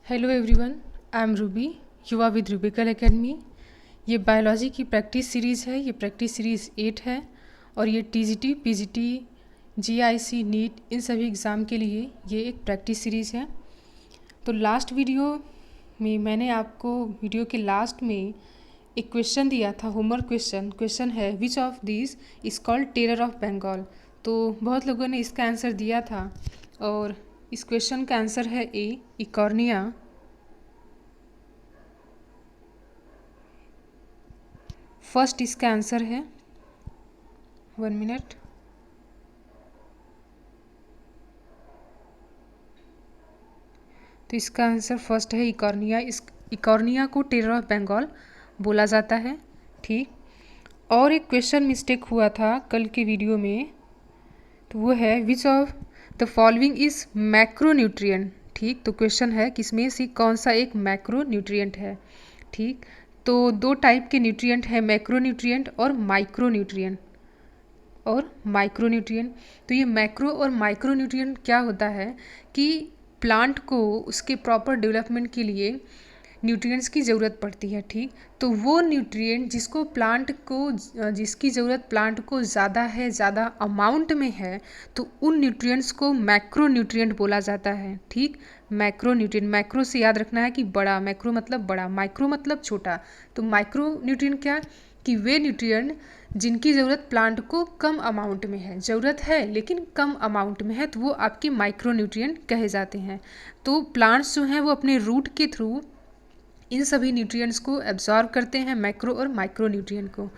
Hello everyone, I am Ruby, युवा with Rubical academy. ये biology की प्रैक्टिस सीरीज़ है। ये प्रैक्टिस सीरीज़ 8 है और ये टीजीटी, पीजीटी, जीआईसी, नीट इन सभी एग्ज़ाम के लिए ये एक प्रैक्टिस सीरीज़ है। तो लास्ट वीडियो में मैंने आपको वीडियो के लास्ट में एक क्वेश्चन दिया था, होमवर्क क्वेश्चन है which of this is called terror of Bengal. तो बहुत लोगों ने इसका आंसर दिया था और इस क्वेश्चन का आंसर है ए, इकॉर्निया। फर्स्ट इसका आंसर है, 1 मिनट। तो इसका आंसर फर्स्ट है इकॉर्निया। इस इकॉर्निया को टेरर ऑफ बंगाल बोला जाता है। ठीक। और एक क्वेश्चन मिस्टेक हुआ था कल के वीडियो में, तो वो है which of the following is macronutrient. ठीक। तो क्वेश्चन है किसमें से कौन सा एक मैक्रोन्यूट्रिएंट है। ठीक। तो दो टाइप के न्यूट्रिएंट है, मैक्रोन्यूट्रिएंट और माइक्रोन्यूट्रिएंट। तो ये मैक्रो और माइक्रोन्यूट्रिएंट क्या होता है कि प्लांट को उसके प्रॉपर डेवलपमेंट के लिए न्यूट्रिएंट्स की ज़रूरत पड़ती है। ठीक। तो वो न्यूट्रिएंट जिसकी ज़रूरत प्लांट को ज़्यादा है, ज़्यादा अमाउंट में है, तो उन न्यूट्रिएंट्स को मैक्रोन्यूट्रिएंट बोला जाता है। ठीक। मैक्रोन्यूट्रिएंट, मैक्रो से याद रखना है कि बड़ा, मैक्रो मतलब बड़ा, माइक्रो मतलब छोटा। तो माइक्रोन्यूट्रिएंट क्या कि वे न्यूट्रिएंट जिनकी ज़रूरत प्लांट को कम अमाउंट में है, ज़रूरत है लेकिन कम अमाउंट में है, तो वो आपके माइक्रोन्यूट्रिएंट कहे जाते हैं। तो प्लांट्स जो हैं वो अपने रूट के थ्रू इन सभी न्यूट्रिएंट्स को एब्जॉर्ब करते हैं, मैक्रो और माइक्रोन्यूट्रिएंट को।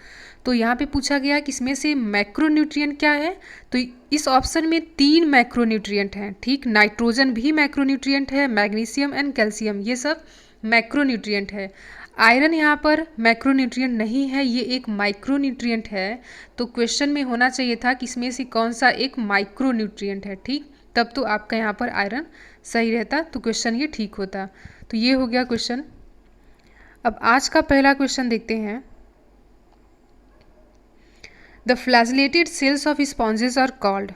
तो यहाँ पे पूछा गया कि इसमें से मैक्रोन्यूट्रिएंट क्या है। तो इस ऑप्शन में 3 मैक्रोन्यूट्रिएंट हैं। ठीक। नाइट्रोजन भी मैक्रोन्यूट्रिएंट है, मैग्नीशियम एंड कैल्शियम ये सब मैक्रोन्यूट्रिएंट है। आयरन यहाँ पर मैक्रोन्यूट्रिएंट नहीं है, ये एक माइक्रोन्यूट्रिएंट है। तो क्वेश्चन में होना चाहिए था कि इसमें से कौन सा एक माइक्रोन्यूट्रिएंट है। ठीक। तब तो आपका यहाँ पर आयरन सही रहता, तो क्वेश्चन ये ठीक होता। तो ये हो गया क्वेश्चन। अब आज का पहला क्वेश्चन देखते हैं। The flagellated cells of sponges are called.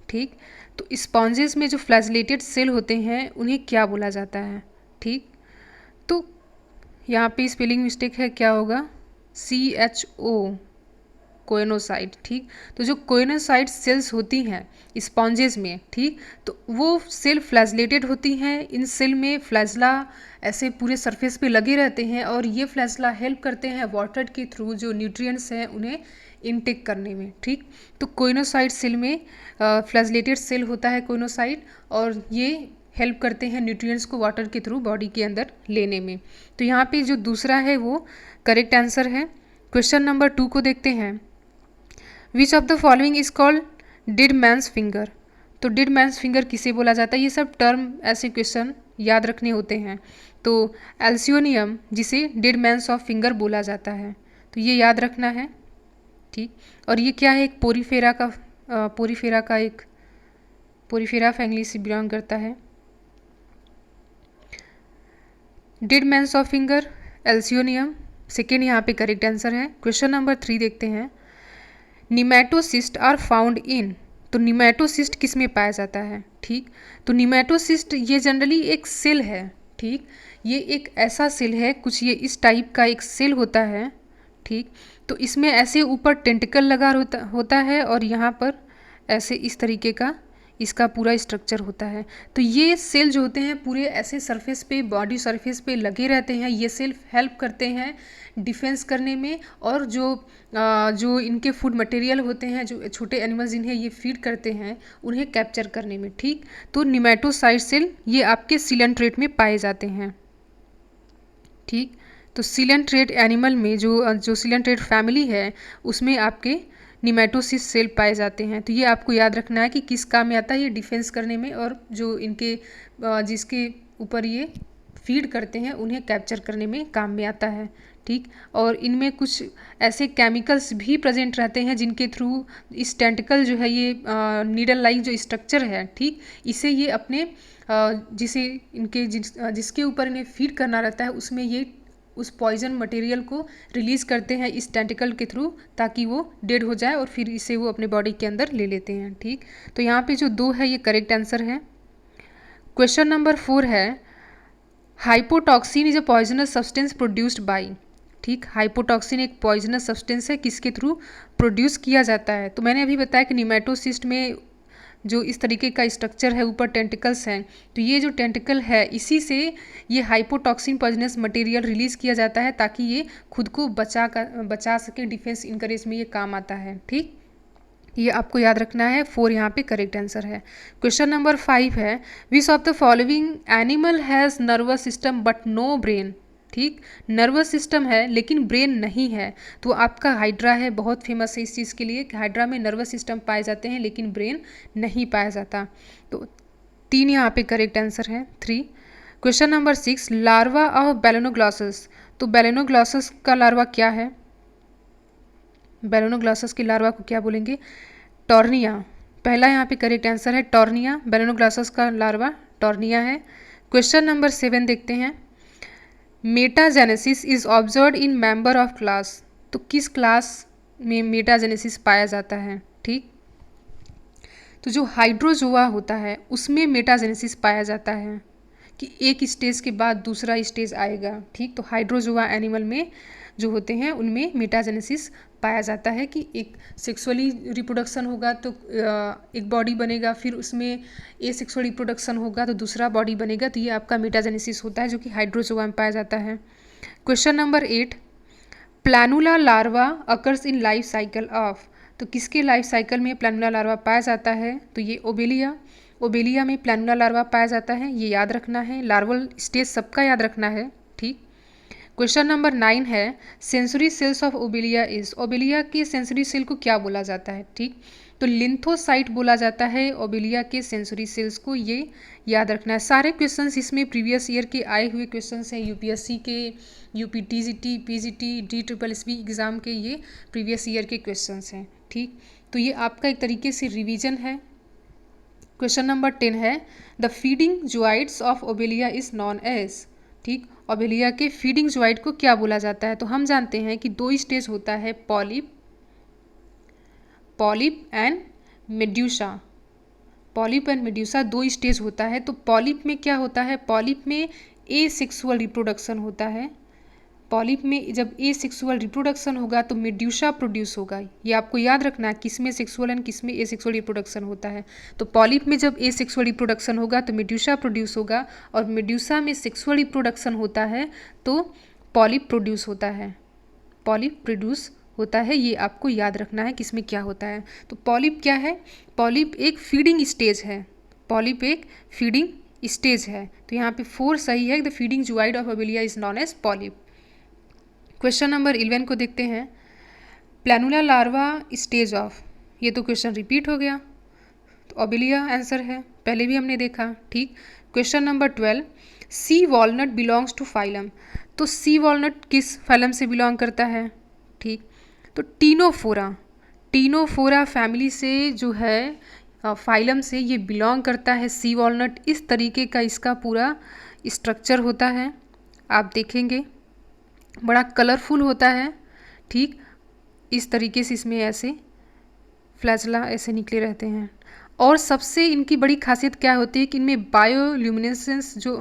ठीक। तो स्पॉन्जेस में जो फ्लैजिलेटेड सेल होते हैं उन्हें क्या बोला जाता है। ठीक। तो यहाँ पे स्पेलिंग मिस्टेक है, क्या होगा, CHO, कोएनोसाइट। ठीक। तो जो कोएनोसाइट सेल्स होती हैं स्पॉन्जेस में, ठीक, तो वो सेल फ्लैजिलेटेड होती हैं। इन सेल में फ्लैजला ऐसे पूरे सरफेस पे लगे रहते हैं और ये फ्लैजला हेल्प करते हैं वाटर के थ्रू जो न्यूट्रिएंट्स हैं उन्हें इनटेक करने में। ठीक। तो कोएनोसाइट सेल में फ्लैजिलेटेड सेल होता है कोएनोसाइट, और ये हेल्प करते हैं न्यूट्रिएंट्स को वाटर के थ्रू बॉडी के अंदर लेने में। तो यहाँ पे जो दूसरा है वो करेक्ट आंसर है। क्वेश्चन नंबर 2 को देखते हैं। Which of the following is called dead man's finger. तो डेड मैन्स फिंगर किसे बोला जाता है, ये सब टर्म ऐसे क्वेश्चन याद रखने होते हैं। तो एल्सियोनियम जिसे डेड मैन्स ऑफ फिंगर बोला जाता है, तो ये याद रखना है। ठीक। और ये क्या है, एक पोरीफेरा फैमिली से बिलोंग करता है। Dead man's of finger, Alcyonium, second यहाँ पे करेक्ट आंसर है। क्वेश्चन नंबर 3 देखते हैं। Nematocyst are found in. तो निमैटोसिस्ट किस में पाया जाता है। ठीक। तो निमैटोसिस्ट ये जनरली एक सेल है। ठीक। ये एक ऐसा सेल है, कुछ ये इस टाइप का एक सेल होता है। ठीक। तो इसमें ऐसे ऊपर टेंटिकल लगा होता है और यहाँ पर ऐसे इस तरीके का इसका पूरा स्ट्रक्चर होता है। तो ये सेल जो होते हैं पूरे ऐसे सरफेस पे, बॉडी सरफेस पे लगे रहते हैं। ये सेल हेल्प करते हैं डिफेंस करने में, और जो इनके फूड मटेरियल होते हैं, जो छोटे एनिमल्स जिन्हें ये फीड करते हैं, उन्हें कैप्चर करने में। ठीक। तो निमैटोसाइट सेल ये आपके सिलेंट्रेट में पाए जाते हैं। ठीक। तो सिलेंट्रेट एनिमल में जो सिलेंट्रेट फैमिली है उसमें आपके निमैटोसिस सेल पाए जाते हैं। तो ये आपको याद रखना है कि किस काम में आता है, ये डिफेंस करने में, और जो इनके जिसके ऊपर ये फीड करते हैं उन्हें कैप्चर करने में काम में आता है। ठीक। और इनमें कुछ ऐसे केमिकल्स भी प्रेजेंट रहते हैं जिनके थ्रू इस टेंटिकल जो है, ये नीडल लाइक जो स्ट्रक्चर है, ठीक, इसे ये अपने जिसके ऊपर इन्हें फीड करना रहता है उसमें ये उस पॉइजन मटेरियल को रिलीज़ करते हैं इस टेंटिकल के थ्रू, ताकि वो डेड हो जाए और फिर इसे वो अपने बॉडी के अंदर ले लेते हैं। ठीक। तो यहाँ पे जो 2 है ये करेक्ट आंसर है। क्वेश्चन नंबर 4 है hypnotoxin is a poisonous substance produced by, ठीक, हाइपोटॉक्सिन एक पॉइजनस सब्सटेंस है, किसके थ्रू प्रोड्यूस किया जाता है? तो मैंने अभी बताया कि निमेटोसिस्ट में जो इस तरीके का स्ट्रक्चर है, ऊपर टेंटिकल्स हैं, तो ये जो टेंटिकल है इसी से ये हाइपोटॉक्सिन पॉइजनस मटेरियल रिलीज किया जाता है ताकि ये खुद को बचा सके, डिफेंस इनकरेज में ये काम आता है, ठीक। ये आपको याद रखना है। 4 यहाँ पे करेक्ट आंसर है। क्वेश्चन नंबर 5 है, which of the following animal has nervous system but no brain, ठीक, नर्वस सिस्टम है लेकिन ब्रेन नहीं है, तो आपका हाइड्रा है, बहुत फेमस है इस चीज़ के लिए कि हाइड्रा में नर्वस सिस्टम पाए जाते हैं लेकिन ब्रेन नहीं पाया जाता। तो 3 यहाँ पे करेक्ट आंसर है, 3। Question number 6, larva of Balanoglossus, तो बेलेनोग्लॉसस का लार्वा क्या है? बेलेनोग्लॉसस के लार्वा को क्या बोलेंगे? टॉर्निया, पहला यहाँ पे करेक्ट आंसर है टॉर्निया, बेलेनोग्लॉसस का लार्वा टॉर्निया है। क्वेश्चन नंबर 7 देखते हैं, metagenesis is observed in member of class, तो किस क्लास में मेटाजेनेसिस पाया जाता है, ठीक। तो जो हाइड्रोजोआ होता है उसमें मेटाजेनेसिस पाया जाता है कि एक स्टेज के बाद दूसरा स्टेज आएगा, ठीक। तो हाइड्रोजोआ एनिमल में जो होते हैं उनमें मेटाजेनेसिस पाया जाता है कि एक सेक्सुअली रिप्रोडक्शन होगा तो एक बॉडी बनेगा, फिर उसमें एसेक्सुअल रिप्रोडक्शन होगा तो दूसरा बॉडी बनेगा, तो ये आपका मेटाजेनेसिस होता है जो कि हाइड्रोजोआ में पाया जाता है। Question number 8, planula larva occurs in life cycle of, तो किसके लाइफ साइकिल में प्लानुला लार्वा पाया जाता है? तो ये ओबेलिया, ओबेलिया में प्लानुला लार्वा पाया जाता है, ये याद रखना है, लार्वल स्टेज सबका याद रखना है, ठीक। क्वेश्चन नंबर 9 है, sensory sales of Obelia is, Obelia के सेंसरी सेल को क्या बोला जाता है, ठीक। तो लिंथोसाइट बोला जाता है ओबेलिया के सेंसरी सेल्स को, ये याद रखना है। सारे क्वेश्चंस इसमें प्रीवियस ईयर के आए हुए क्वेश्चंस हैं, यूपीएससी के, UP TGT, PGT, DSSS exam के ये प्रीवियस ईयर के क्वेश्चंस हैं, ठीक। तो ये आपका एक तरीके से रिवीजन है। क्वेश्चन नंबर 10 है, the feeding joints of Obelia is known as, ठीक, ओबेलिया के फीडिंग जॉइंट को क्या बोला जाता है? तो हम जानते हैं कि 2 स्टेज होता है, polyp and medusa, polyp and medusa 2 stage होता है। तो पॉलिप में क्या होता है? पॉलिप में एसेक्सुअल रिप्रोडक्शन होता है, पॉलिप में जब एसेक्सुअल रिप्रोडक्शन होगा तो मेड्यूसा प्रोड्यूस होगा, ये आपको याद रखना है, किसमें सेक्सुअल एंड किसमें एसेक्सुअल रिप्रोडक्शन होता है। तो पॉलिप में जब एसेक्सुअल रिप्रोडक्शन होगा तो मेड्यूसा प्रोड्यूस होगा, और मेड्यूसा में सेक्सुअल रिप्रोडक्शन होता है तो पॉलिप प्रोड्यूस होता है, पॉलिप प्रोड्यूस होता है, ये आपको याद रखना है किसमें क्या होता है। तो पॉलिप क्या है? पॉलिप एक फीडिंग स्टेज है, पॉलिप एक फीडिंग स्टेज है, तो यहाँ पे 4 सही है, the feeding zooid of Obelia is known as polyp. Question number 11 को देखते हैं, प्लानुला लार्वा स्टेज ऑफ, ये तो क्वेश्चन रिपीट हो गया, तो ओबेलिया आंसर है, पहले भी हमने देखा, ठीक। Question number 12, sea walnut belongs to phylum, तो सी वॉलनट किस फाइलम से बिलोंग करता है, ठीक। तो टीनोफोरा, टीनोफोरा फैमिली से जो है फाइलम से ये बिलोंग करता है सी वॉलनट, इस तरीके का इसका पूरा स्ट्रक्चर होता है, आप देखेंगे बड़ा कलरफुल होता है, ठीक, इस तरीके से इसमें ऐसे फ्लैजला ऐसे निकले रहते हैं। और सबसे इनकी बड़ी खासियत क्या होती है कि इनमें बायोल्यूमिनेसेंस जो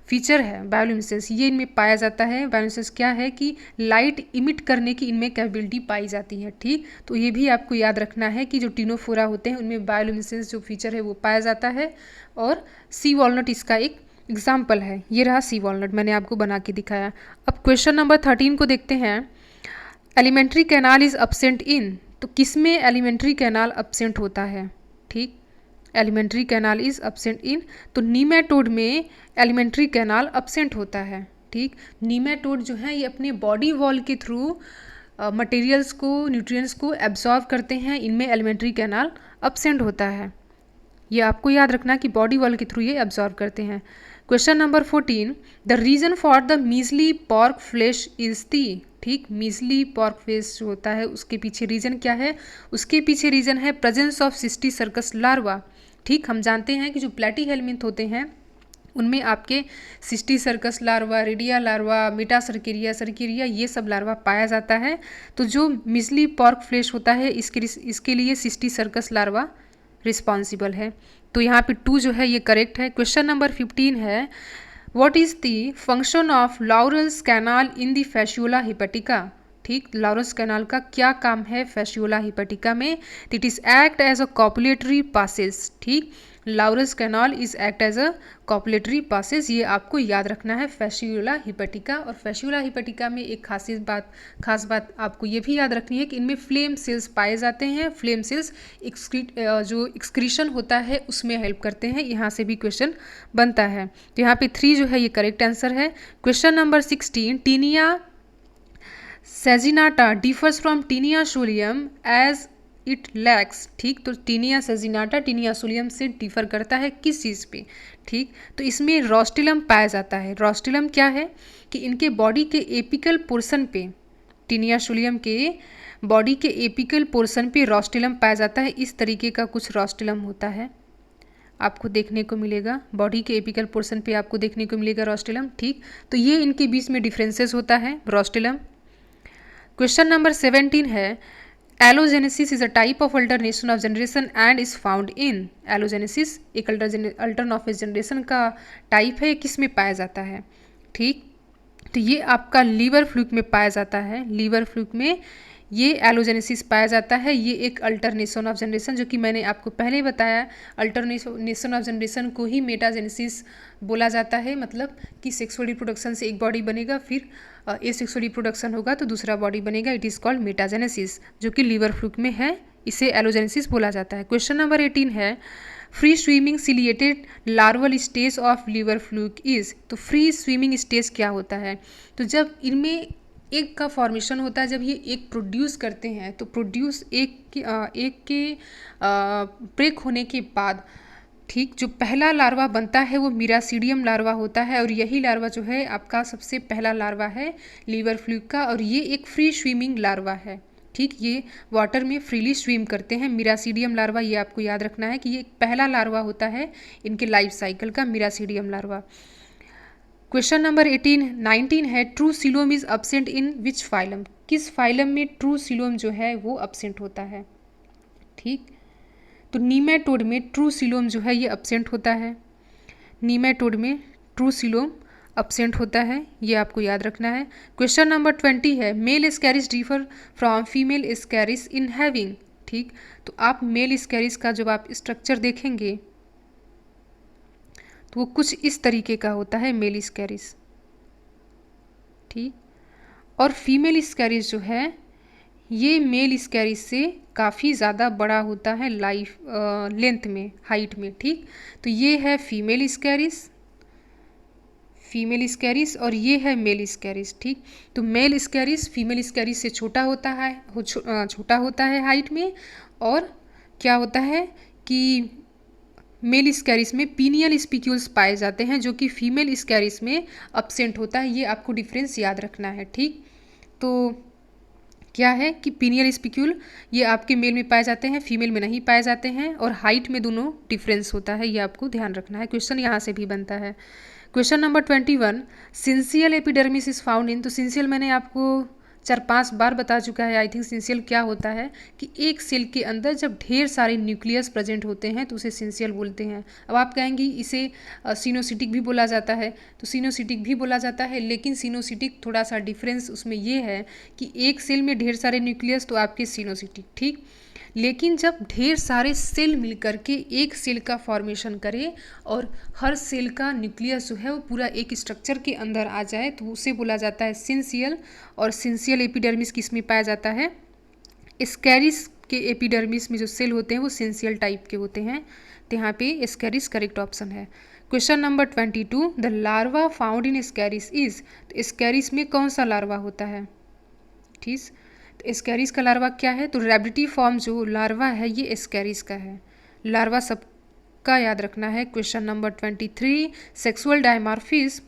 फीचर है, बायोल्यूमिनेसेंस ये इनमें पाया जाता है। बायोल्यूमिनेसेंस क्या है कि लाइट इमिट करने की इनमें कैपेबिलिटी पाई जाती है, ठीक। तो ये भी आपको याद रखना है कि जो टीनोफोरा होते हैं उनमें बायोल्यूमिनेसेंस जो फीचर है वो पाया जाता है, और सी वॉलनट इसका एक एग्जाम्पल है, ये रहा सी वॉलनट, मैंने आपको बना के दिखाया। अब क्वेश्चन नंबर 13 को देखते हैं, एलिमेंट्री कैनाल इज अब्सेंट इन, तो किसमें एलिमेंट्री कैनाल अब्सेंट होता है, ठीक, एलिमेंट्री कैनाल इज अब्सेंट इन, तो नीमेटोड में एलिमेंट्री कैनाल अब्सेंट होता है, ठीक। नीमेटोड जो है ये अपने बॉडी वॉल के थ्रू मटेरियल्स को, न्यूट्रिएंट्स को एब्जॉर्व करते हैं, इनमें एलिमेंट्री कैनाल अब्सेंट होता है, ये आपको याद रखना कि बॉडी वॉल के थ्रू ये एब्जॉर्व करते हैं। Question number 14, the reason for the measly pork flesh is the, ठीक, मीजली पॉर्क फ्लेश जो होता है उसके पीछे रीजन क्या है? उसके पीछे रीजन है presence of cysticercus larva, ठीक। हम जानते हैं कि जो प्लेटी हेलमिंथ होते हैं उनमें आपके cysticercus larva, redia larva, metacercaria ये सब लार्वा पाया जाता है। तो जो मीजली पॉर्क फ्लेश होता है इसके लिए सिस्टी सर्कस लार्वा रिस्पॉन्सिबल है, तो यहाँ पे 2 जो है ये करेक्ट है। क्वेश्चन नंबर 15 है, what is the function of Laurer's canal in the Fasciola hepatica? ठीक, लॉरेंस कैनाल का क्या काम है फैस्यूला हिपेटिका में? It is act as a copulatory passage. ठीक, Laurer's canal is act as a copulatory passage, ये आपको याद रखना है फैस्यूला हिपेटिका। और फैस्यूला हिपेटिका में एक खास बात आपको ये भी याद रखनी है कि इनमें फ्लेम सेल्स पाए जाते हैं। फ्लेम सेल्स जो एक्सक्रीशन होता है उसमें हेल्प करते हैं। यहाँ से भी क्वेश्चन बनता है। तो यहाँ पे 3 जो है ये करेक्ट आंसर है। Question number 16, Taenia saginata differs from Taenia solium as it lacks. ठीक, तो टीनिया सेजिनाटा टीनिया सोलियम से डिफर करता है किस चीज़ पे? ठीक, तो इसमें रोस्टिलम पाया जाता है। रोस्टिलम क्या है कि इनके बॉडी के एपिकल पोर्शन पे, टीनिया सोलियम के बॉडी के एपिकल पोर्शन पे रोस्टिलम पाया जाता है। इस तरीके का कुछ रोस्टिलम होता है, आपको देखने को मिलेगा बॉडी के एपिकल पोर्शन पे आपको देखने को मिलेगा रोस्टिलम। ठीक, तो ये इनके बीच में डिफरेंसेस होता है रोस्टिलम। क्वेश्चन नंबर 17 है, एलोजेनेसिस is a type of alternation of generation and is found इन। एलोजेनेसिस एक अल्टरन ऑफ जनरेशन का टाइप है, किस में पाया जाता है? ठीक, तो ये आपका लीवर फ्लूक में पाया जाता है। लीवर फ्लूक में ये एलोजेनेसिस पाया जाता है। ये एक अल्टरनेशन ऑफ जनरेशन, जो कि मैंने आपको पहले बताया, अल्टरनेशन ऑफ जनरेशन को ही मेटाजेनेसिस बोला जाता है। मतलब कि सेक्सुअल रिप्रोडक्शन से एक बॉडी बनेगा, फिर एसेक्सुअल रिप्रोडक्शन होगा तो दूसरा बॉडी बनेगा। इट इज़ कॉल्ड मेटाजेनेसिस, जो कि लीवर फ्लूक में है, इसे एलोजेनेसिस बोला जाता है। क्वेश्चन नंबर 18 है, free swimming ciliated larval stage of liver fluke is. तो फ्री स्विमिंग स्टेज क्या होता है? तो जब इनमें एक का फॉर्मेशन होता है, जब ये एक प्रोड्यूस करते हैं, तो प्रोड्यूस एक के ब्रेक होने के बाद, ठीक, जो पहला लार्वा बनता है वो मिरासीडियम लार्वा होता है। और यही लार्वा जो है आपका सबसे पहला लार्वा है लीवर फ्लूक का, और ये एक फ्री स्विमिंग लार्वा है। ठीक, ये वाटर में फ्रीली स्विम करते हैं। मिरासीडियम लार्वा, ये आपको याद रखना है कि ये पहला लार्वा होता है इनके लाइफ साइकिल का, मिरासीडियम लार्वा। क्वेश्चन नंबर 19 है, true coelom is absent in which phylum. किस फाइलम में ट्रू सिलोम जो है वो अब्सेंट होता है? ठीक, तो नीमेटोड में ट्रू सिलोम जो है ये अब्सेंट होता है। नीमेटोड में ट्रू सिलोम अब्सेंट होता है, ये आपको याद रखना है। क्वेश्चन नंबर 20 है, male Ascaris differ from female Ascaris in having. ठीक, तो आप मेल स्कैरिस का जब आप स्ट्रक्चर देखेंगे तो वो कुछ इस तरीके का होता है, मेल स्कैरिस। ठीक, और फीमेल स्कैरिस जो है ये मेल स्कैरिस से काफ़ी ज़्यादा बड़ा होता है लाइफ लेंथ में, हाइट में। ठीक, तो ये है फीमेल स्कैरिस और ये है मेल स्कैरिस। ठीक, तो मेल स्कैरिस फीमेल स्कैरिस से छोटा होता है हाइट में। और क्या होता है कि मेल स्कैरिस में पीनियल स्पिक्यूल्स पाए जाते हैं, जो कि फीमेल स्कैरिस में अब्सेंट होता है। ये आपको डिफरेंस याद रखना है। ठीक, तो क्या है कि पीनियल स्पिक्यूल ये आपके मेल में पाए जाते हैं, फीमेल में नहीं पाए जाते हैं, और हाइट में दोनों डिफरेंस होता है, ये आपको ध्यान रखना है। क्वेश्चन यहाँ से भी बनता है। Question number 21, syncytial epidermis is found in. तो सिंसियल मैंने आपको 4-5 बार बता चुका है आई थिंक। सिंसियल क्या होता है कि एक सेल के अंदर जब ढेर सारे न्यूक्लियस प्रेजेंट होते हैं तो उसे सिंसियल बोलते हैं। अब आप कहेंगे इसे सिनोसिटिक भी बोला जाता है, तो सिनोसिटिक भी बोला जाता है, लेकिन सिनोसिटिक थोड़ा सा डिफरेंस उसमें ये है कि एक सेल में ढेर सारे न्यूक्लियस तो आपके सिनोसिटिक। ठीक, लेकिन जब ढेर सारे सेल मिलकर के एक सेल का फॉर्मेशन करे और हर सेल का न्यूक्लियस जो है वो पूरा एक स्ट्रक्चर के अंदर आ जाए तो उसे बोला जाता है सिंसियल। और सिंसियल एपिडर्मिस किस में पाया जाता है? स्कैरिस के एपिडर्मिस में जो सेल होते हैं वो सिंसियल टाइप के होते हैं। तो यहाँ पे स्कैरिस करेक्ट ऑप्शन है। Question number 22, the larva found in स्कैरिस is. तो स्कैरिस में कौन सा लार्वा होता है? ठीक, तो स्कैरिस का लार्वा क्या है? तो रैबिडिटी फॉर्म जो लार्वा है ये स्कैरिस का है। लार्वा सबका याद रखना है। Question number 23, sexual dimorphism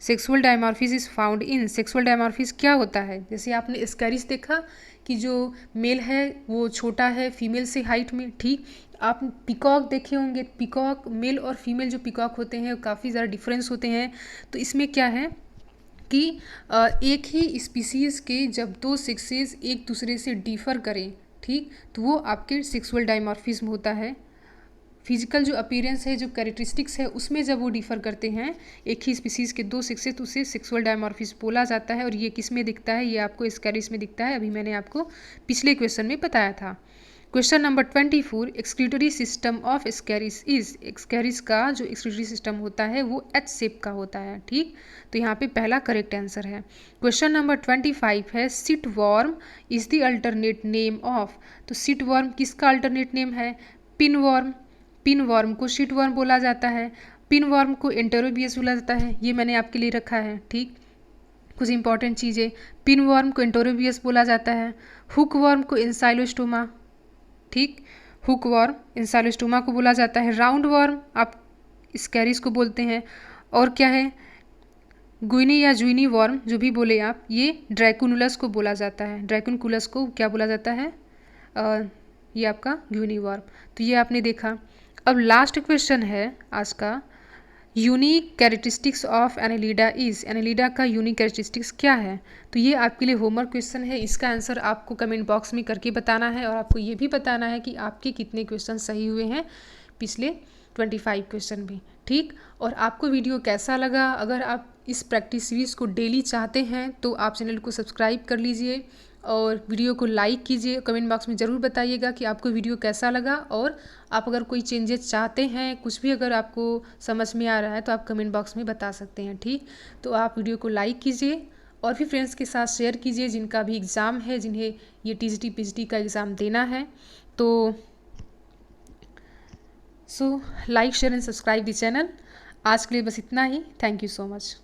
sexual dimorphism is found in. Sexual dimorphism क्या होता है? जैसे आपने स्कैरिस देखा कि जो मेल है वो छोटा है फीमेल से हाइट में। ठीक, आप पिकॉक देखे होंगे, पिकॉक मेल और फीमेल जो पिकॉक होते हैं काफ़ी ज़्यादा डिफरेंस होते हैं। तो इसमें क्या है कि एक ही स्पीसीज़ के जब 2 सेक्सेस एक दूसरे से डिफ़र करें, ठीक, तो वो आपके सेक्सुअल डायमॉर्फिज्म होता है। फिजिकल जो अपीयरेंस है, जो कैरेक्टरिस्टिक्स है, उसमें जब वो डिफर करते हैं एक ही स्पीसीज़ के दो सेक्स, तो उसे सेक्सुअल डायमॉर्फिज्म बोला जाता है। और ये किस में दिखता है? ये आपको स्कैरिस में दिखता है। अभी मैंने आपको पिछले क्वेश्चन में बताया था। Question number 24, excretory system of स्कैरिस is, स्कैरिस का जो एक्सक्रीटरी सिस्टम होता है वो एच शेप का होता है। ठीक, तो यहाँ पे पहला करेक्ट आंसर है। क्वेश्चन नंबर 25 है, seat worm is the alternate name of, तो सिट वॉर्म किसका अल्टरनेट नेम है? Pin worm. पिन वॉर्म को सिट वॉर्म बोला जाता है, पिन वॉर्म को एंटेरोबियस बोला जाता है। ये मैंने आपके लिए रखा है। ठीक, कुछ इंपॉर्टेंट चीज़ें, पिन वॉर्म को एंटेरोबियस बोला जाता है, हुक वॉर्म को एंसाइलोस्टोमा, ठीक, हुक वॉर्म एंसाइलोस्टोमा को बोला जाता है। राउंड वॉर्म आप स्कैरिस को बोलते हैं। और क्या है? गुइनी या जुइनी वॉर्म जो भी बोले आप, ये ड्रैकुनुलस को बोला जाता है। ड्रैकुनकुलस को क्या बोला जाता है? ये आपका गुइनी वॉर्म। तो ये आपने देखा। अब लास्ट क्वेश्चन है आज का, unique characteristics of Annelida is, Annelida का यूनिक कैरेक्टरिस्टिक्स क्या है? तो ये आपके लिए होमवर्क क्वेश्चन है। इसका आंसर आपको कमेंट बॉक्स में करके बताना है, और आपको ये भी बताना है कि आपके कितने क्वेश्चन सही हुए हैं पिछले 25 क्वेश्चन में। ठीक, और आपको वीडियो कैसा लगा? अगर आप इस प्रैक्टिस सीरीज़ को डेली चाहते हैं तो आप चैनल को सब्सक्राइब कर लीजिए और वीडियो को लाइक कीजिए। कमेंट बॉक्स में ज़रूर बताइएगा कि आपको वीडियो कैसा लगा, और आप अगर कोई चेंजेस चाहते हैं, कुछ भी अगर आपको समझ में आ रहा है तो आप कमेंट बॉक्स में बता सकते हैं। ठीक, तो आप वीडियो को लाइक कीजिए और भी फ्रेंड्स के साथ शेयर कीजिए जिनका भी एग्ज़ाम है, जिन्हें ये टीजीटी पीजीटी का एग्ज़ाम देना है। तो like share and subscribe the channel. आज के लिए बस इतना ही। Thank you so much.